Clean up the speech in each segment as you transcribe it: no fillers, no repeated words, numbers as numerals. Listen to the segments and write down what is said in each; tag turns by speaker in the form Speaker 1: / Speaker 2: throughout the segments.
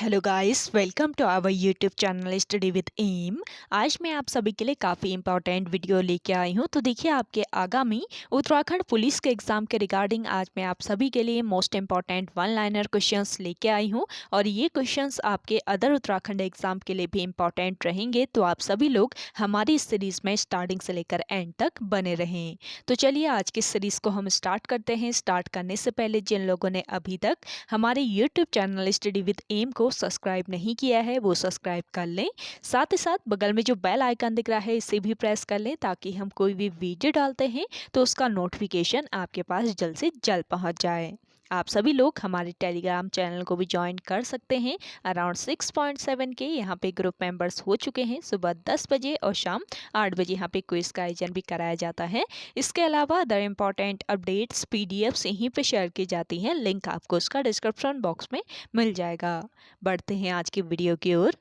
Speaker 1: Hello guys, welcome to our YouTube channel study with M. आज मैं आप सभी के लिए काफ़ी इंपॉर्टेंट वीडियो लेके आई हूँ। तो देखिए, आपके आगामी उत्तराखंड पुलिस के एग्ज़ाम के रिगार्डिंग आज मैं आप सभी के लिए most important one liner questions लेके आई हूँ और ये क्वेश्चंस आपके अदर उत्तराखंड एग्ज़ाम के लिए भी इंपॉर्टेंट रहेंगे। तो आप सभी लोग हमारी इस सीरीज़ में स्टार्टिंग से लेकर एंड तक बने रहें। तो चलिए, आज की सीरीज़ को हम स्टार्ट करते हैं। स्टार्ट करने से पहले जिन लोगों ने अभी तक हमारे YouTube channel study with M को सब्सक्राइब नहीं किया है वो सब्सक्राइब कर लें। साथ ही साथ बगल में जो बेल आइकन दिख रहा है इसे भी प्रेस कर लें ताकि हम कोई भी वीडियो डालते हैं तो उसका नोटिफिकेशन आपके पास जल्द से जल्द पहुंच जाए। आप सभी लोग हमारे टेलीग्राम चैनल को भी ज्वाइन कर सकते हैं। अराउंड 6.7 के यहाँ पे ग्रुप मेंबर्स हो चुके हैं। सुबह 10 बजे और शाम 8 बजे यहाँ पे क्विज का आयोजन भी कराया जाता है। इसके अलावा अदर इम्पॉर्टेंट अपडेट्स पीडीएफ्स यहीं पे शेयर की जाती हैं। लिंक आपको उसका डिस्क्रिप्शन बॉक्स में मिल जाएगा। बढ़ते हैं आज की वीडियो की ओर।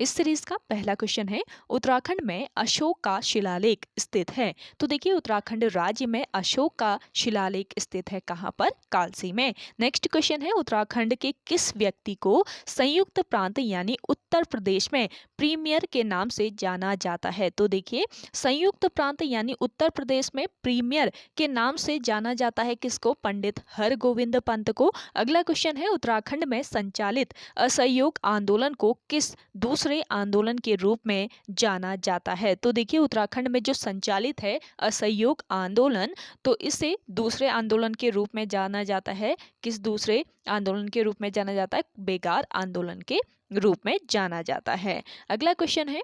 Speaker 1: इस सीरीज का पहला क्वेश्चन है, उत्तराखंड में अशोक का शिलालेख स्थित है। तो देखिए, उत्तराखंड राज्य में अशोक का शिलालेख स्थित है कहाँ पर? कालसी में। नेक्स्ट क्वेश्चन है, उत्तराखंड के किस व्यक्ति को संयुक्त प्रांत यानी उत्तर प्रदेश में प्रीमियर के नाम से जाना जाता है? तो देखिए, संयुक्त प्रांत यानी उत्तर प्रदेश में प्रीमियर के नाम से जाना जाता है किसको? पंडित हरगोविंद पंत को। अगला क्वेश्चन है, उत्तराखंड में संचालित असहयोग आंदोलन को किस दूसरे आंदोलन के रूप में जाना जाता है? तो देखिए, उत्तराखंड में जो संचालित है असहयोग आंदोलन, तो इसे दूसरे आंदोलन के रूप में जाना जाता है। किस दूसरे आंदोलन के रूप में जाना जाता है? बेगार आंदोलन के रूप में जाना जाता है। अगला क्वेश्चन है,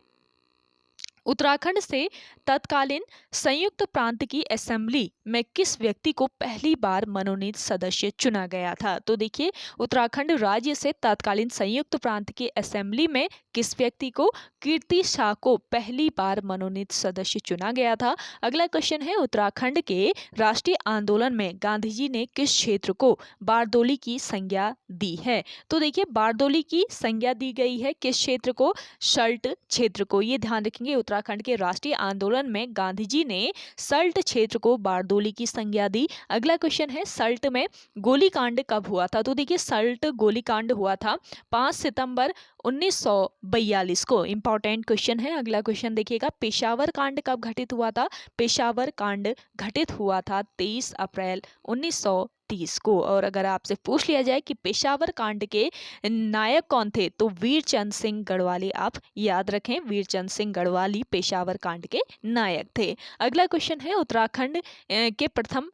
Speaker 1: उत्तराखंड से तत्कालीन संयुक्त प्रांत की असेंबली में किस व्यक्ति को पहली बार मनोनीत सदस्य चुना गया था? तो देखिए, उत्तराखंड राज्य से तत्कालीन संयुक्त प्रांत की असेंबली में किस व्यक्ति को? कीर्ति शाह को पहली बार मनोनीत सदस्य चुना गया था। अगला क्वेश्चन है, उत्तराखंड के राष्ट्रीय आंदोलन में गांधी जी ने किस क्षेत्र को बारदोली की संज्ञा दी है? तो देखिए, बारदोली की संज्ञा दी गई है किस क्षेत्र को? सल्ट क्षेत्र को। ये ध्यान रखेंगे, उत्तराखंड के राष्ट्रीय आंदोलन में गांधी जी ने सल्ट क्षेत्र को बारदोली की संज्ञा दी। अगला क्वेश्चन है, सल्ट में गोलीकांड कब हुआ था? तो देखिए, सल्ट गोलीकांड हुआ था 5 सितंबर 1942 को। इंपॉर्टेंट क्वेश्चन है। अगला क्वेश्चन देखिएगा, पेशावर कांड कब घटित हुआ था? पेशावर कांड घटित हुआ था 23 अप्रैल 1930 को। और अगर आपसे पूछ लिया जाए कि पेशावर कांड के नायक कौन थे, तो वीरचंद सिंह गढ़वाली आप याद रखें। वीरचंद सिंह गढ़वाली पेशावर कांड के नायक थे। अगला क्वेश्चन है, उत्तराखंड के प्रथम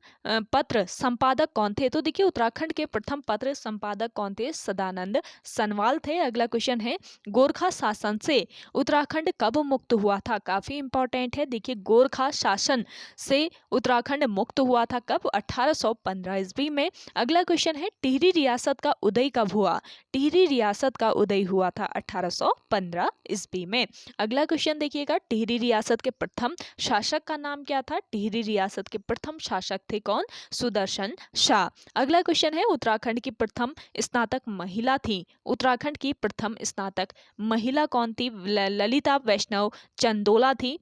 Speaker 1: पत्र संपादक कौन थे? तो देखिए, उत्तराखंड के प्रथम पत्र संपादक कौन थे? सदानंद सनवाल थे। अगला क्वेश्चन है, गोरखा शासन से उत्तराखंड कब मुक्त हुआ था? काफी इंपॉर्टेंट है। देखिए, गोरखा शासन से उत्तराखंड मुक्त हुआ था कब? 1815 ईस्वी में। अगला क्वेश्चन है, टिहरी रियासत का उदय कब हुआ? टिहरी रियासत का उदय हुआ था 1815 ईस्वी में। अगला क्वेश्चन देखिएगा, टिहरी रियासत के प्रथम शासक का नाम क्या था? टिहरी रियासत के प्रथम शासक थे कौन? सुदर्शन शाह। अगला क्वेश्चन है, उत्तराखंड की प्रथम स्नातक महिला थी। उत्तराखंड की प्रथम स्नातक महिला कौन थी? ललिता वैष्णव चंदोला थी।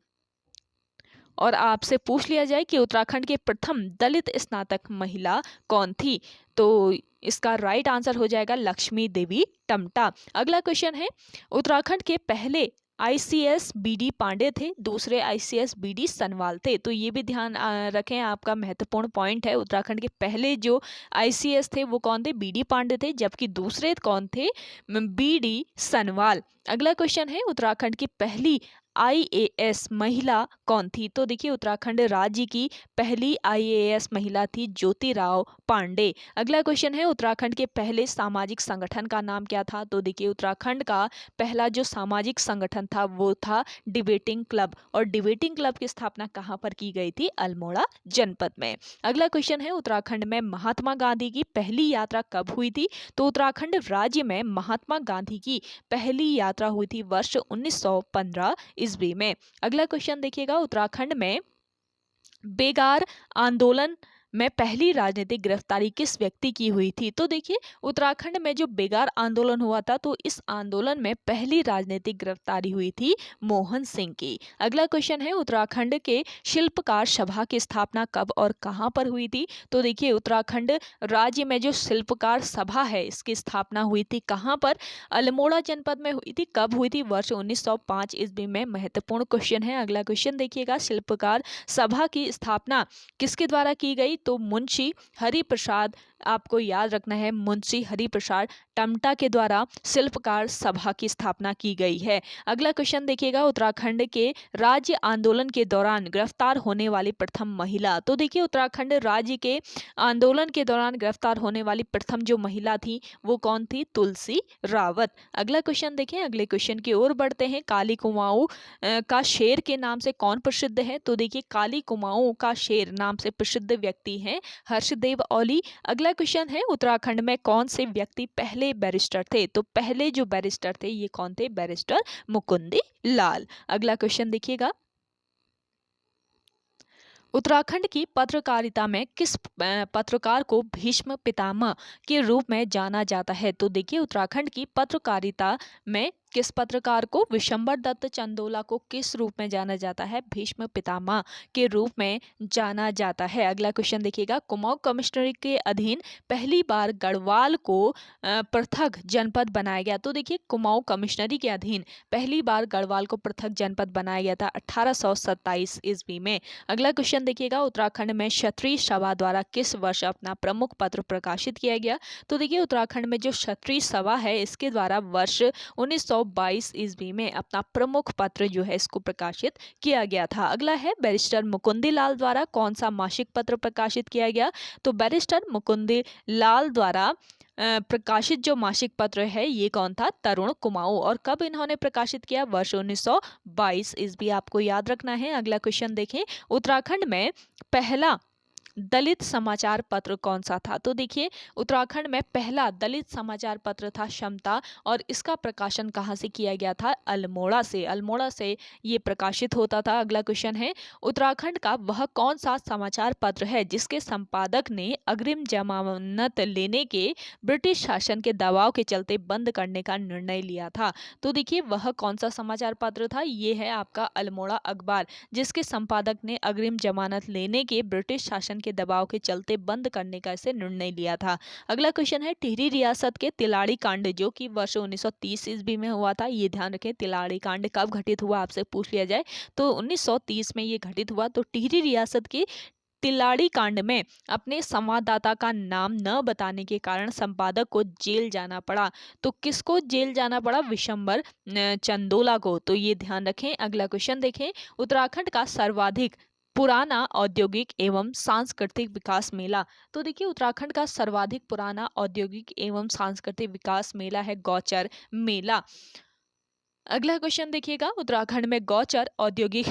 Speaker 1: और आपसे पूछ लिया जाए कि उत्तराखंड के प्रथम दलित स्नातक महिला कौन थी, तो इसका राइट आंसर हो जाएगा लक्ष्मी देवी टमटा। अगला क्वेश्चन है, उत्तराखंड के पहले आईसीएस बीडी पांडे थे, दूसरे आईसीएस बीडी सनवाल थे। तो ये भी ध्यान रखें, आपका महत्वपूर्ण पॉइंट है। उत्तराखंड के पहले जो आईसीएस थे वो कौन थे? बीडी पांडे थे, जबकि दूसरे कौन थे? बीडी सनवाल। अगला क्वेश्चन है, उत्तराखंड की पहली आईएएस महिला कौन थी? तो देखिए, उत्तराखंड राज्य की पहली आईएएस महिला थी ज्योतिराव पांडे। अगला क्वेश्चन है, उत्तराखंड के पहले सामाजिक संगठन का नाम क्या था? तो देखिए, उत्तराखंड का पहला जो सामाजिक संगठन था वो था डिबेटिंग क्लब। और डिबेटिंग क्लब की स्थापना कहाँ पर की गई थी? अल्मोड़ा जनपद में। अगला क्वेश्चन है, उत्तराखंड में महात्मा गांधी की पहली यात्रा कब हुई थी? तो उत्तराखंड राज्य में महात्मा गांधी की पहली यात्रा हुई थी वर्ष 1915 ईस्वी में। अगला क्वेश्चन देखिएगा, उत्तराखंड में बेगार आंदोलन में पहली राजनीतिक गिरफ्तारी किस व्यक्ति की हुई थी? तो देखिए उत्तराखंड में जो बेगार आंदोलन हुआ था तो इस आंदोलन में पहली राजनीतिक गिरफ्तारी हुई थी मोहन सिंह की। अगला क्वेश्चन है उत्तराखंड के शिल्पकार सभा की स्थापना कब और कहां पर हुई थी? तो देखिए उत्तराखंड राज्य में जो शिल्पकार सभा है इसकी स्थापना हुई थी कहां पर? अल्मोड़ा जनपद में हुई थी। कब हुई थी? वर्ष 1905 ईस्वी में। महत्वपूर्ण क्वेश्चन है। अगला क्वेश्चन देखिएगा शिल्पकार सभा की स्थापना किसके द्वारा की गई? तो मुंशी हरिप्रसाद, आपको याद रखना है, मुंशी हरिप्रसाद टमटा के द्वारा शिल्पकार सभा की स्थापना की गई है। अगला क्वेश्चन देखिएगा उत्तराखंड के राज्य आंदोलन के दौरान गिरफ्तार होने वाली प्रथम महिला। तो देखिए उत्तराखंड राज्य के आंदोलन के दौरान गिरफ्तार होने वाली प्रथम जो महिला थी वो कौन थी? तुलसी रावत। अगला क्वेश्चन देखें। अगले क्वेश्चन की ओर बढ़ते हैं। काली कुमाऊं का शेर के नाम से कौन प्रसिद्ध है? तो देखिए काली कुमाऊं का शेर नाम से प्रसिद्ध व्यक्ति हैं हर्षदेव औली। अगला क्वेश्चन है उत्तराखंड में कौन से व्यक्ति पहले बैरिस्टर थे? तो पहले जो बैरिस्टर थे ये कौन थे? बैरिस्टर मुकुंदी लाल। अगला क्वेश्चन देखिएगा उत्तराखंड की पत्रकारिता में किस पत्रकार को भीष्म पितामह के रूप में जाना जाता है? तो देखिए उत्तराखंड की पत्रकारिता में किस पत्रकार को? विशंबर दत्त चंदोला को किस रूप में जाना जाता है? भीष्म पितामह के रूप में जाना जाता है। अगला क्वेश्चन देखिएगा कुमाऊं कमिश्नरी के अधीन पहली बार गढ़वाल को पृथक जनपद बनाया गया। तो देखिए कुमाऊं कमिश्नरी के अधीन पहली बार गढ़वाल को पृथक जनपद बनाया गया था 1827 ईस्वी में। अगला क्वेश्चन देखिएगा उत्तराखंड में क्षत्रिय सभा द्वारा किस वर्ष अपना प्रमुख पत्र प्रकाशित किया गया? तो देखिए उत्तराखंड में जो क्षत्रिय सभा है इसके द्वारा वर्ष 1922 ईस्वी में अपना प्रमुख पत्र जो है इसको प्रकाशित किया गया था। अगला है बैरिस्टर मुकुंदी लाल द्वारा कौन सा मासिक पत्र प्रकाशित किया गया? तो बैरिस्टर मुकुंदी लाल द्वारा प्रकाशित जो मासिक पत्र है ये कौन था? तरुण कुमाऊं। और कब इन्होंने प्रकाशित किया? वर्ष 1922 ईस्वी, आपको याद रखना है। अगला क्वेश्चन देखें उत्तराखंड में पहला दलित समाचार पत्र कौन सा था? तो देखिए उत्तराखंड में पहला दलित समाचार पत्र था समता और इसका प्रकाशन कहाँ से किया गया था? अल्मोड़ा से। अल्मोड़ा से ये प्रकाशित होता था। अगला क्वेश्चन है उत्तराखंड का वह कौन सा समाचार पत्र है जिसके संपादक ने अग्रिम जमानत लेने के ब्रिटिश शासन के दबाव के चलते बंद करने का निर्णय लिया था? तो देखिए वह कौन सा समाचार पत्र था? ये है आपका अल्मोड़ा अखबार, जिसके संपादक ने अग्रिम जमानत लेने के ब्रिटिश शासन के दबाव के चलते बंद करने का इसे निर्णय लिया था। अगला क्वेश्चन है टिहरी रियासत के तिलाड़ी कांड जो कि वर्ष 1930 ईस्वी में हुआ था। ये ध्यान रखें तिलाड़ी कांड कब घटित हुआ आपसे पूछ लिया जाए तो 1930 में ये घटित हुआ। तो टिहरी रियासत के तिलाड़ी कांड में अपने संवाददाता का नाम न बताने के कारण संपादक को जेल जाना पड़ा। तो किसको जेल जाना पड़ा? विशंबर चंदोला को। तो ये ध्यान रखें। अगला क्वेश्चन देखें उत्तराखंड का सर्वाधिक पुराना औद्योगिक एवं सांस्कृतिक विकास मेला। तो देखिए उत्तराखंड का सर्वाधिक पुराना औद्योगिक एवं सांस्कृतिक विकास मेला है गौचर मेला। अगला क्वेश्चन देखिएगा उत्तराखंड में गौचर औद्योगिक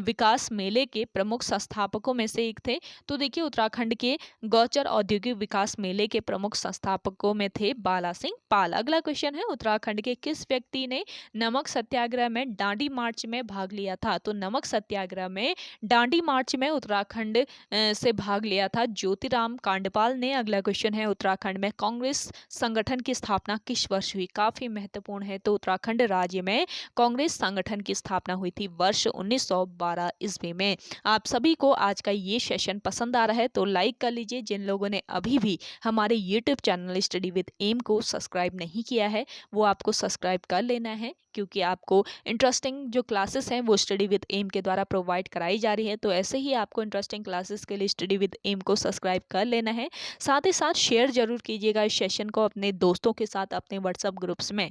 Speaker 1: विकास मेले के प्रमुख संस्थापकों में से एक थे। तो देखिए उत्तराखंड के गौचर औद्योगिक विकास मेले के प्रमुख संस्थापकों में थे बाला सिंह पाल। अगला क्वेश्चन है उत्तराखंड के किस व्यक्ति ने नमक सत्याग्रह में डांडी मार्च में भाग लिया था? तो नमक सत्याग्रह में डांडी मार्च में उत्तराखंड से भाग लिया था ज्योतिराम कांडपाल ने। अगला क्वेश्चन है उत्तराखंड में कांग्रेस संगठन की स्थापना किस वर्ष हुई? काफी महत्वपूर्ण है। तो उत्तराखंड राज्य में कांग्रेस संगठन की स्थापना हुई थी वर्ष 1912 ईस्वी में। आप सभी को आज का ये सेशन पसंद आ रहा है तो लाइक कर लीजिए। जिन लोगों ने अभी भी हमारे YouTube channel study with M को सब्सक्राइब नहीं किया है वो आपको सब्सक्राइब कर लेना है, क्योंकि आपको इंटरेस्टिंग जो क्लासेस हैं वो स्टडी विद एम के द्वारा प्रोवाइड कराई जा रही है। तो ऐसे ही आपको इंटरेस्टिंग क्लासेस के लिए स्टडी विद एम को सब्सक्राइब कर लेना है। साथ ही साथ शेयर जरूर कीजिएगा इस सेशन को अपने दोस्तों के साथ अपने व्हाट्सएप ग्रुप्स में।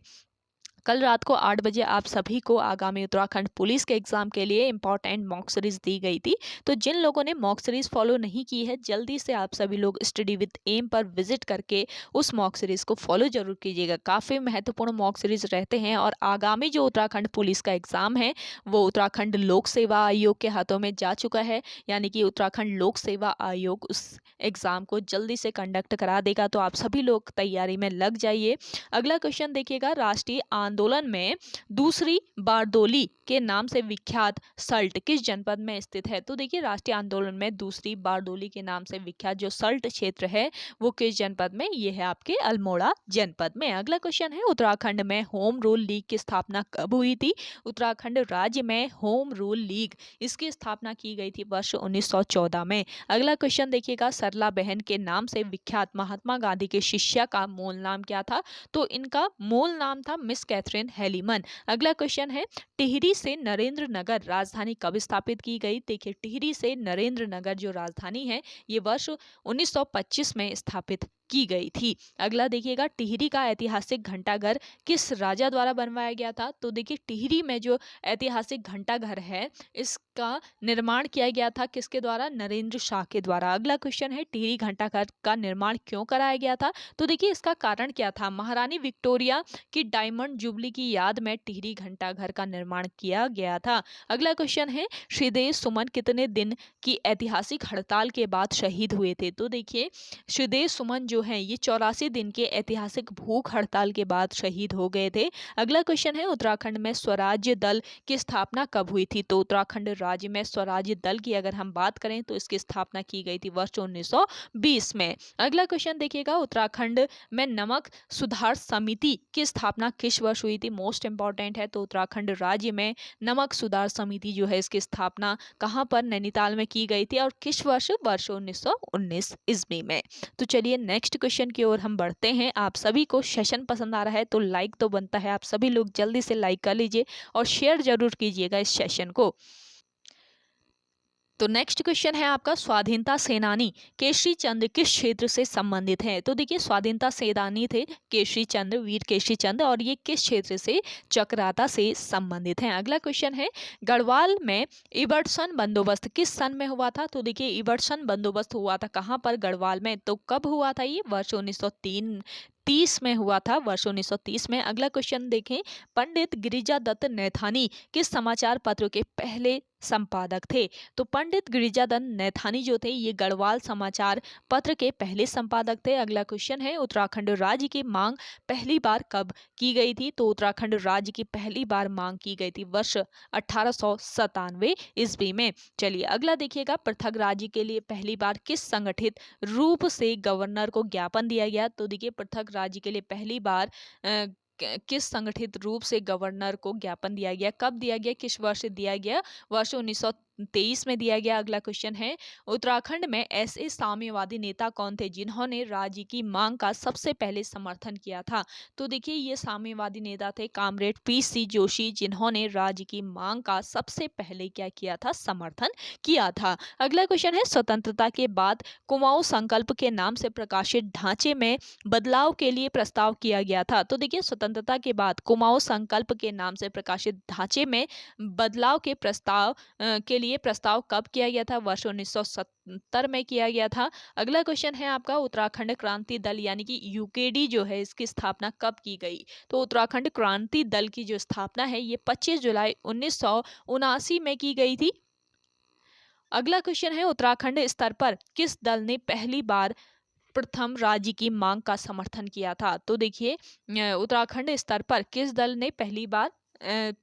Speaker 1: कल रात को 8 बजे आप सभी को आगामी उत्तराखंड पुलिस के एग्जाम के लिए इंपॉर्टेंट मॉक सीरीज दी गई थी। तो जिन लोगों ने मॉक सीरीज फॉलो नहीं की है जल्दी से आप सभी लोग स्टडी विद एम पर विजिट करके उस मॉक सीरीज को फॉलो जरूर कीजिएगा। काफ़ी महत्वपूर्ण मॉक सीरीज रहते हैं और आगामी जो उत्तराखंड पुलिस का एग्जाम है वो उत्तराखंड लोक सेवा आयोग के हाथों में जा चुका है, यानी कि उत्तराखंड लोक सेवा आयोग उस एग्जाम को जल्दी से कंडक्ट करा देगा। तो आप सभी लोग तैयारी में लग जाइए। अगला क्वेश्चन देखिएगा राष्ट्रीय आंदोलन में दूसरी बारदोली के नाम से विख्यात सल्ट किस जनपद में स्थित है? तो देखिए राष्ट्रीय आंदोलन में दूसरी बारदोली के नाम से विख्यात जो सल्ट क्षेत्र है वो किस जनपद में? ये है आपके अल्मोड़ा जनपद में। अगला क्वेश्चन है उत्तराखंड में होम रूल लीग की स्थापना कब हुई थी? उत्तराखंड राज्य में होम रूल लीग इसकी स्थापना की गई थी वर्ष 1914 में। अगला क्वेश्चन देखिएगा सरला बहन के नाम से विख्यात महात्मा गांधी के शिष्या का मूल नाम क्या था? तो इनका मूल नाम था मिस कैथरीन हेलीमन। अगला क्वेश्चन है टिहरी से नरेंद्र नगर राजधानी कब स्थापित की गई? देखिए टिहरी से नरेंद्र नगर जो राजधानी है ये वर्ष 1925 में स्थापित की गई थी। अगला देखिएगा टिहरी का ऐतिहासिक घंटाघर किस राजा द्वारा बनवाया गया था? तो देखिए टिहरी में जो ऐतिहासिक घंटाघर है इसका निर्माण किया गया था किसके द्वारा? नरेंद्र शाह के द्वारा। अगला क्वेश्चन है टिहरी घंटाघर का निर्माण क्यों कराया गया था? तो देखिए इसका कारण क्या था? महारानी विक्टोरिया की डायमंड जुबली की याद में टिहरी घंटाघर का निर्माण किया गया था। अगला क्वेश्चन है श्रीदेव सुमन कितने दिन की ऐतिहासिक हड़ताल के बाद शहीद हुए थे? तो देखिए श्रीदेव सुमन जो है ये 84 दिन के ऐतिहासिक भूख हड़ताल के बाद शहीद हो गए थे। अगला क्वेश्चन है उत्तराखंड में स्वराज्य दल की स्थापना कब हुई थी? तो उत्तराखंड राज्य में स्वराज्य दल की अगर हम बात करें तो इसकी स्थापना की गई थी वर्ष 1920 में। अगला क्वेश्चन देखिएगा उत्तराखंड में नमक सुधार समिति की स्थापना किस वर्ष हुई थी? मोस्ट इंपॉर्टेंट है। तो उत्तराखंड राज्य में नमक सुधार समिति जो है इसकी स्थापना कहाँ पर? नैनीताल में की गई थी और किस वर्ष? वर्ष 1919 ईस्वी में। तो चलिए नेक्स्ट क्वेश्चन की ओर हम बढ़ते हैं। आप सभी को सेशन पसंद आ रहा है तो लाइक तो बनता है, आप सभी लोग जल्दी से लाइक कर लीजिए और शेयर जरूर कीजिएगा इस सेशन को। तो नेक्स्ट क्वेश्चन है आपका स्वाधीनता सेनानी केशरी चंद्र किस क्षेत्र से संबंधित है? तो देखिए स्वाधीनता सेनानी थे केशरी चंद्र, वीर केशरी चंद्र, और ये किस क्षेत्र से? चकराता से संबंधित हैं। अगला क्वेश्चन है गढ़वाल में इबर्टसन बंदोबस्त किस सन में हुआ था? तो देखिए इबर्टसन बंदोबस्त हुआ था कहाँ पर? गढ़वाल में। तो कब हुआ था ये? वर्ष 1930 में हुआ था, वर्ष 1930 में। अगला क्वेश्चन देखें पंडित गिरिजादत्त नैथानी किस समाचार पत्र के पहले संपादक थे? तो पंडित गिरिजादत्त नैथानी जो थे ये गढ़वाल समाचार पत्र के पहले संपादक थे। अगला क्वेश्चन है उत्तराखंड राज्य की मांग पहली बार कब की गई थी? तो उत्तराखंड राज्य की पहली बार मांग की गई थी वर्ष 1897 ईस्वी में। चलिए अगला देखिएगा पृथक राज्य के लिए पहली बार किस संगठित रूप से गवर्नर को ज्ञापन दिया गया? तो देखिए पृथक राज्य के लिए पहली बार किस संगठित रूप से गवर्नर को ज्ञापन दिया गया? कब दिया गया? किस वर्ष दिया गया? वर्ष 1923 में दिया गया। अगला क्वेश्चन है उत्तराखंड में ऐसे साम्यवादी नेता कौन थे जिन्होंने राज्य की मांग का सबसे पहले समर्थन किया था? तो देखिए ये साम्यवादी नेता थे कामरेड PC जोशी जिन्होंने राज्य की मांग का सबसे पहले क्या किया था? समर्थन किया था। अगला क्वेश्चन है स्वतंत्रता के बाद कुमाऊं संकल्प के नाम से प्रकाशित ढांचे में बदलाव के लिए प्रस्ताव किया गया था। तो देखिए स्वतंत्रता के बाद कुमाऊं संकल्प के नाम से प्रकाशित ढांचे में बदलाव के प्रस्ताव के लिए प्रस्ताव कब किया गया था? वर्ष 1970 में किया गया था। अगला क्वेश्चन है आपका उत्तराखंड क्रांति दल यानी कि UKD जो है इसकी स्थापना कब की गई? तो उत्तराखंड क्रांति दल की जो स्थापना है ये 25 जुलाई 1979 में की गई थी। अगला क्वेश्चन है उत्तराखंड स्तर पर किस दल ने पहली बार प्रथम राज्य की मांग का समर्थन किया था? तो देखिए उत्तराखंड स्तर पर किस दल ने पहली बार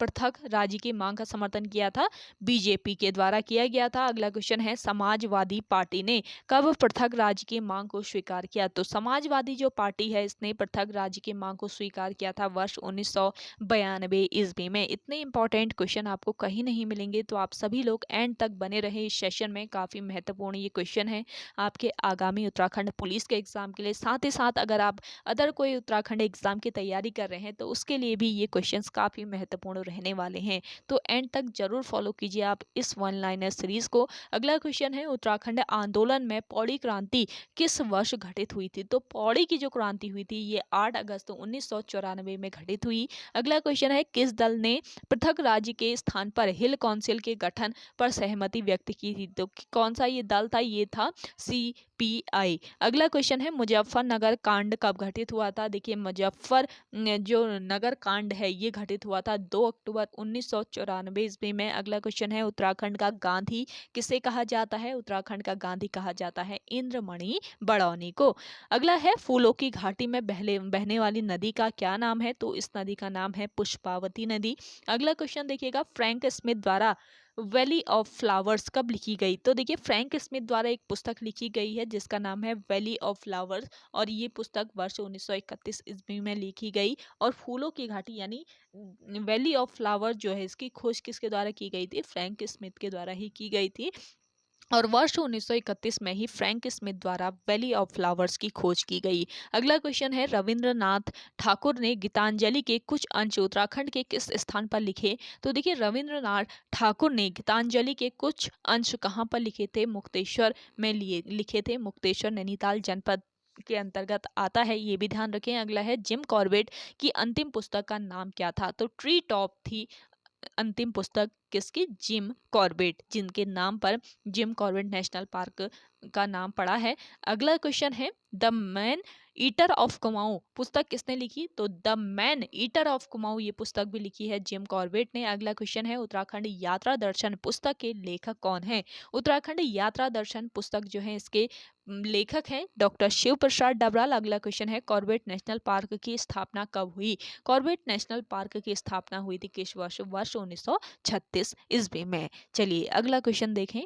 Speaker 1: पृथक राज्य की मांग का समर्थन किया था? BJP के द्वारा किया गया था। अगला क्वेश्चन है समाजवादी पार्टी ने कब पृथक राज्य की मांग को स्वीकार किया? तो समाजवादी जो पार्टी है इसने पृथक राज्य की मांग को स्वीकार किया था वर्ष 1992 ईस्वी में। इतने इंपॉर्टेंट क्वेश्चन आपको कहीं नहीं मिलेंगे तो आप सभी लोग एंड तक बने रहे इस सेशन में। काफ़ी महत्वपूर्ण ये क्वेश्चन है आपके आगामी उत्तराखंड पुलिस के एग्जाम के लिए। साथ ही साथ अगर आप अदर कोई उत्तराखंड एग्जाम की तैयारी कर रहे हैं तो उसके लिए भी ये क्वेश्चंस काफ़ी महत्वपूर्ण रहने वाले हैं। तो एंड तक जरूर फॉलो कीजिए आप इस वन लाइनर सीरीज को। अगला क्वेश्चन है उत्तराखंड आंदोलन में पौड़ी क्रांति किस वर्ष घटित हुई थी? तो पौड़ी की जो क्रांति हुई थी ये 8 अगस्त 1994 में घटित हुई। अगला क्वेश्चन है किस दल ने पृथक राज्य के स्थान पर हिल काउंसिल के गठन पर सहमति व्यक्त की थी? तो कौन सा ये दल था? ये था CPI। अगला क्वेश्चन है मुजफ्फरनगर कांड कब घटित हुआ था? देखिए मुजफ्फर जो नगर कांड है ये घटित हुआ था था 2 अक्टूबर 1994 ईस्वी में। अगला क्वेश्चन है उत्तराखंड का गांधी किसे कहा जाता है? उत्तराखंड का गांधी कहा जाता है इंद्रमणि बड़ौनी को। अगला है फूलों की घाटी में बहने वाली नदी का क्या नाम है? तो इस नदी का नाम है पुष्पावती नदी। अगला क्वेश्चन देखिएगा, फ्रैंक स्मिथ द्वारा वैली ऑफ फ्लावर्स कब लिखी गई? तो देखिए फ्रैंक स्मिथ द्वारा एक पुस्तक लिखी गई है जिसका नाम है वैली ऑफ फ्लावर्स, और ये पुस्तक वर्ष 1931 ईस्वी में लिखी गई। और फूलों की घाटी यानी वैली ऑफ फ्लावर जो है, इसकी खोज किसके द्वारा की गई थी? फ्रैंक स्मिथ के द्वारा ही की गई थी। और वर्ष 1931 में ही फ्रैंक स्मिथ द्वारा वैली ऑफ फ्लावर्स की खोज की गई। अगला क्वेश्चन है, रविंद्रनाथ ठाकुर ने गीतांजलि के कुछ अंश उत्तराखंड के किस स्थान पर लिखे? तो देखिए रविंद्रनाथ ठाकुर ने गीतांजलि के कुछ अंश कहाँ पर लिखे थे? मुक्तेश्वर में लिए लिखे थे। मुक्तेश्वर नैनीताल जनपद के अंतर्गत आता है, ये भी ध्यान रखें। अगला है, जिम कॉर्बेट की अंतिम पुस्तक का नाम क्या था? तो ट्री टॉप थी अंतिम पुस्तक किसकी? जिम कॉर्बेट, जिनके नाम पर जिम कॉर्बेट नेशनल पार्क का नाम पड़ा है। अगला क्वेश्चन है, the man eater of Kumaon पुस्तक किसने लिखी? तो the man eater of Kumaon ये पुस्तक भी लिखी है जिम कॉर्बेट ने। अगला क्वेश्चन है, उत्तराखंड यात्रा दर्शन पुस्तक के लेखक कौन है? उत्तराखंड यात्रा दर्शन पुस्तक जो है इसके लेखक हैं डॉक्टर शिव प्रसाद डबराल। अगला क्वेश्चन है, कॉर्बेट नेशनल पार्क की स्थापना कब हुई? कॉर्बेट नेशनल पार्क की स्थापना हुई थी किस वर्ष? वर्ष 1936 ईस्वी में। चलिए अगला क्वेश्चन देखें,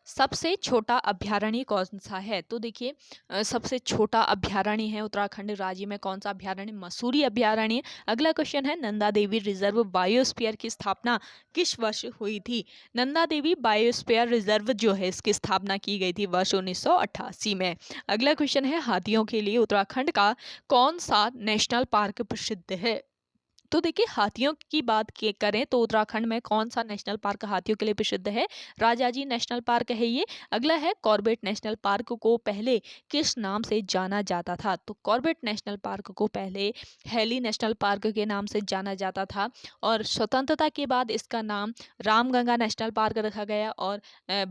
Speaker 1: सबसे छोटा अभ्यारण्य कौन सा है? तो देखिए सबसे छोटा अभ्यारण्य है उत्तराखंड राज्य में कौन सा अभ्यारण्य? मसूरी अभ्यारण्य। अगला क्वेश्चन है, नंदा देवी रिजर्व बायोस्फीयर की स्थापना किस वर्ष हुई थी? नंदा देवी बायोस्फीयर रिजर्व जो है इसकी स्थापना की गई थी वर्ष 1988 में। अगला क्वेश्चन है, हाथियों के लिए उत्तराखंड का कौन सा नेशनल पार्क प्रसिद्ध है? तो देखिए हाथियों की बात करें तो उत्तराखंड में कौन सा नेशनल पार्क हाथियों के लिए प्रसिद्ध है? राजाजी नेशनल पार्क है ये। अगला है, कॉर्बेट नेशनल पार्क को पहले किस नाम से जाना जाता था? तो कॉर्बेट नेशनल पार्क को पहले हेली नेशनल पार्क के नाम से जाना जाता था, और स्वतंत्रता के बाद इसका नाम रामगंगा नेशनल पार्क रखा गया, और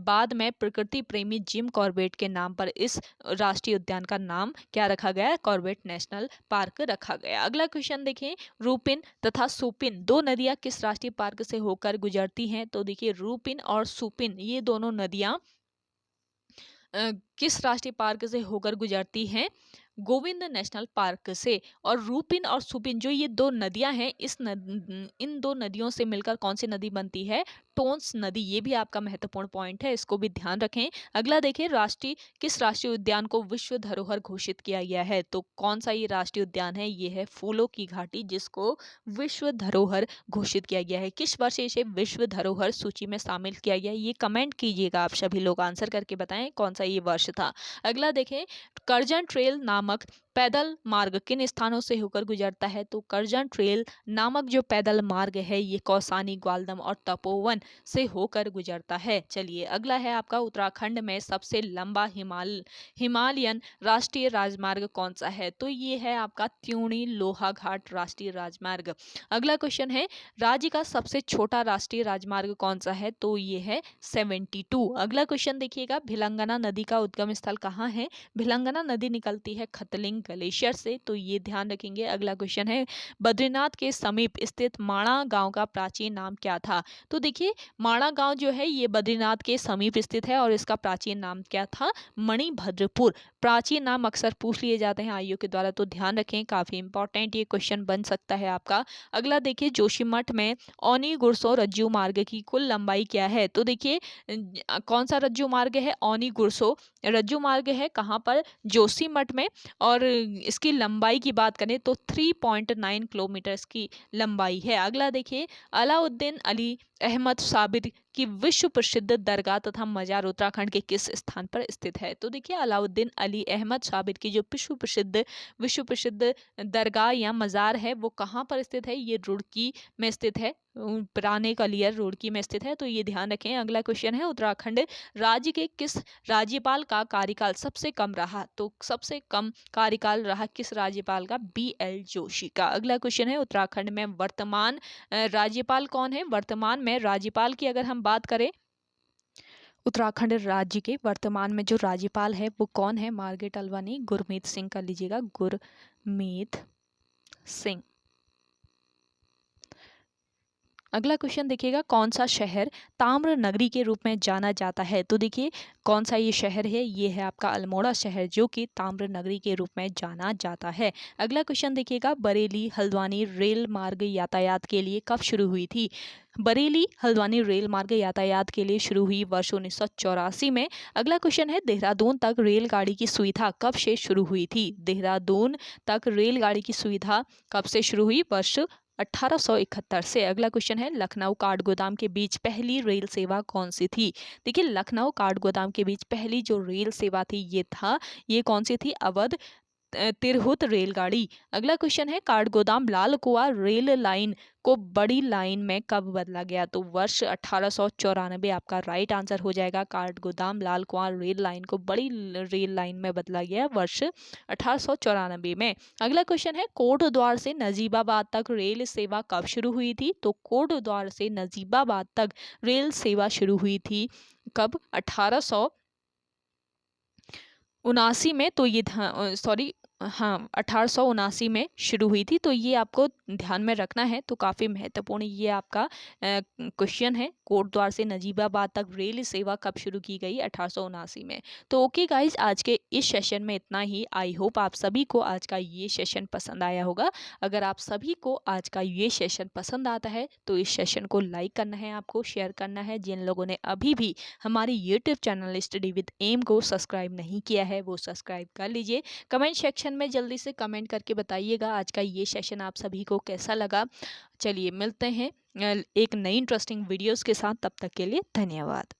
Speaker 1: बाद में प्रकृति प्रेमी जिम कॉर्बेट के नाम पर इस राष्ट्रीय उद्यान का नाम क्या रखा गया? कॉर्बेट नेशनल पार्क रखा गया। अगला क्वेश्चन देखें, रूपिन तथा सुपिन दो नदियां किस राष्ट्रीय पार्क से होकर गुजरती हैं? तो देखिए रूपिन और सुपिन ये दोनों नदियां किस राष्ट्रीय पार्क से होकर गुजरती हैं? गोविंद नेशनल पार्क से। और रूपिन और सुपिन जो ये दो नदियां हैं, इन दो नदियों से मिलकर कौन सी नदी बनती है? टोंस नदी। ये भी आपका महत्वपूर्ण पॉइंट है, इसको भी ध्यान रखें। अगला देखिए, किस राष्ट्रीय उद्यान को विश्व धरोहर घोषित किया गया है? तो कौन सा ये राष्ट्रीय उद्यान है? ये है फूलों की घाटी, जिसको विश्व धरोहर घोषित किया गया है। किस वर्ष इसे विश्व धरोहर सूची में शामिल किया गया? ये कमेंट कीजिएगा, आप सभी लोग आंसर करके बताएं कौन सा ये वर्ष था। अगला देखें, करजन ट्रेल नामक पैदल मार्ग किन स्थानों से होकर गुजरता है? तो करजन ट्रेल नामक जो पैदल मार्ग है ये कौसानी, ग्वालदम और तपोवन से होकर गुजरता है। चलिए अगला है आपका, उत्तराखंड में सबसे लंबा हिमालयन राष्ट्रीय राजमार्ग कौन सा है? तो ये है आपका त्यूणी लोहाघाट राष्ट्रीय राजमार्ग। अगला क्वेश्चन है, राज्य का सबसे छोटा राष्ट्रीय राजमार्ग कौन सा है? तो ये है 72। अगला क्वेश्चन देखिएगा, भिलंगना नदी का उद्गम स्थल कहाँ है? भिलंगना नदी निकलती है खतलिंग ग्लेशियर से, तो ये ध्यान रखेंगे। अगला क्वेश्चन है, बद्रीनाथ के समीप स्थित माणा गांव का प्राचीन नाम क्या था? तो देखिए माणा गांव जो है ये बद्रीनाथ के समीप स्थित है, और इसका प्राचीन नाम क्या था? मणिभद्रपुर। प्राचीन नाम अक्सर पूछ लिए जाते हैं आईओ के द्वारा, तो ध्यान रखें, काफी इंपॉर्टेंट ये क्वेश्चन बन सकता है आपका। अगला देखिए, जोशीमठ में औनी गुरसो रज्जू मार्ग की कुल लंबाई क्या है? तो देखिए कौन सा रज्जू मार्ग है? औनी गुरसो रज्जू मार्ग है, कहाँ पर? जोशीमठ में। और इसकी लंबाई की बात करें तो 3.9 किलोमीटर इसकी लंबाई है। अगला देखिए, अलाउद्दीन अली अहमद साबिर की विश्व प्रसिद्ध दरगाह तथा मजार उत्तराखंड के किस स्थान पर स्थित है? तो देखिए अलाउद्दीन अली अहमद साबिर की जो विश्व प्रसिद्ध दरगाह या मजार है वो कहाँ पर स्थित है? ये रुड़की में स्थित है, पुराने कलियर रुड़की में स्थित है, तो ये ध्यान रखें। अगला क्वेश्चन है, उत्तराखंड राज्य के किस राज्यपाल का कार्यकाल सबसे कम रहा? तो सबसे कम कार्यकाल रहा किस राज्यपाल का? BL जोशी का। अगला क्वेश्चन है, उत्तराखंड में वर्तमान राज्यपाल कौन है? वर्तमान में राज्यपाल की अगर हम बात करें, उत्तराखंड राज्य के वर्तमान में जो राज्यपाल है वो कौन है? मार्गरेट अल्वानी, गुरमीत सिंह कर लीजिएगा, गुरमीत सिंह। अगला क्वेश्चन देखिएगा, कौन सा शहर ताम्र नगरी के रूप में जाना जाता है? तो देखिए कौन सा ये शहर है, ये है आपका अल्मोड़ा शहर जो कि ताम्र नगरी के रूप में जाना जाता है। अगला क्वेश्चन देखिएगा, बरेली हल्द्वानी रेल मार्ग यातायात के लिए कब शुरू हुई थी? बरेली हल्द्वानी रेल मार्ग यातायात के लिए शुरू हुई वर्ष 1984 में। अगला क्वेश्चन है, देहरादून तक रेलगाड़ी की सुविधा कब से शुरू हुई थी? देहरादून तक रेलगाड़ी की सुविधा कब से शुरू हुई? वर्ष 1871 से। अगला क्वेश्चन है, लखनऊ काठगोदाम के बीच पहली रेल सेवा कौन सी थी? देखिए लखनऊ काठगोदाम के बीच पहली जो रेल सेवा थी ये कौन सी थी? अवध तिरहुत रेलगाड़ी। अगला क्वेश्चन है, काठगोदाम लाल कुआं रेल लाइन को बड़ी लाइन में कब बदला गया? तो वर्ष 1894 आपका राइट आंसर हो जाएगा। काठगोदाम लाल कुआं रेल लाइन को बड़ी रेल लाइन में बदला गया वर्ष 1894 में। अगला क्वेश्चन है, कोटद्वार से नजीबाबाद तक रेल सेवा कब शुरू हुई थी? तो कोटद्वार से नजीबाबाद तक रेल सेवा शुरू हुई थी कब? 1879 में। तो ये सॉरी, हाँ 1879 में शुरू हुई थी। तो ये आपको ध्यान में रखना है, तो काफ़ी महत्वपूर्ण ये आपका क्वेश्चन है। कोटद्वार से नजीबाबाद तक रेल सेवा कब शुरू की गई? 1879 में। तो ओके गाइज, आज के इस सेशन में इतना ही। आई होप आप सभी को आज का ये सेशन पसंद आया होगा। अगर आप सभी को आज का ये सेशन पसंद आता है तो इस सेशन को लाइक करना है, आपको शेयर करना है। जिन लोगों ने अभी भी हमारी YouTube channel study with M को सब्सक्राइब नहीं किया है वो सब्सक्राइब कर लीजिए। कमेंट सेक्शन में जल्दी से कमेंट करके बताइएगा आज का ये सेशन आप सभी को कैसा लगा। चलिए मिलते हैं एक नई इंटरेस्टिंग वीडियोस के साथ, तब तक के लिए धन्यवाद।